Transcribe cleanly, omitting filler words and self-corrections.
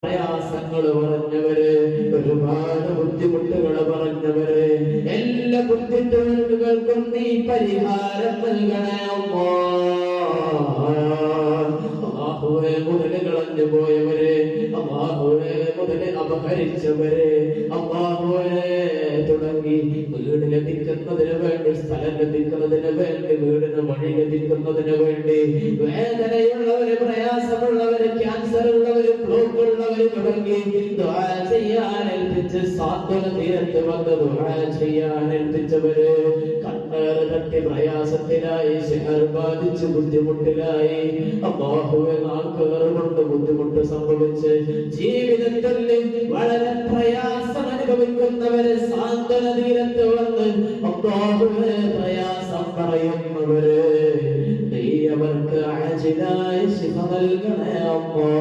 പ്രയാസങ്ങൾ പറഞ്ഞവര്, ഒരുപാട് ബുദ്ധിമുട്ടുകൾ പറഞ്ഞവര്, എല്ലാ ബുദ്ധിമുട്ടുകൾക്കും നീ പരിഹാരം നൽകണേ അല്ലാഹുവേ. മുതല് കളഞ്ഞു പോയവര്, അല്ലാഹുവേ മുതല് അപഹരിച്ചവര്, അല്ലാഹുവേ തുടങ്ങി വീട് ലഭിക്കുന്നതിന് വേണ്ടി, സ്ഥലം ലഭിക്കുന്നതിന് വേണ്ടി, വീടിന് വഴി ലഭിക്കുന്നതിന് വേണ്ടി വേദനയുള്ളവര്, പ്രയാസമുള്ളവര്, ക്യാൻസർ ഉള്ളവര്, ബ്ലോക്ക് ഉള്ളവര് തുടങ്ങി ദുആ ചെയ്യാൻ ഏൽപ്പിച്ച് സാന്ത്വന തീരത്ത് വന്ന് ദുആ ചെയ്യാൻ ഏൽപ്പിച്ചവര് കണ്ണേറ് തട്ടി പ്രയാസത്തിലായി, സിഹർ ബാധിച്ച് ബുദ്ധിമുട്ടിലായി, അല്ലാഹുവേ നാൾക്കേറ് കൊണ്ട് ബുദ്ധിമുട്ട് സംഭവിച്ച് ജീവിതത്തിൽ വളരെ പ്രയാസം അനുഭവിക്കുന്നവര് സാന്ത്വന തീരത്ത് വന്ന് അല്ലാഹുവേ പ്രയാസം പറയുന്നവര് നീ അവർക്ക് ആജിലായ ശിഫ നൽകണേ അല്ലാഹ്.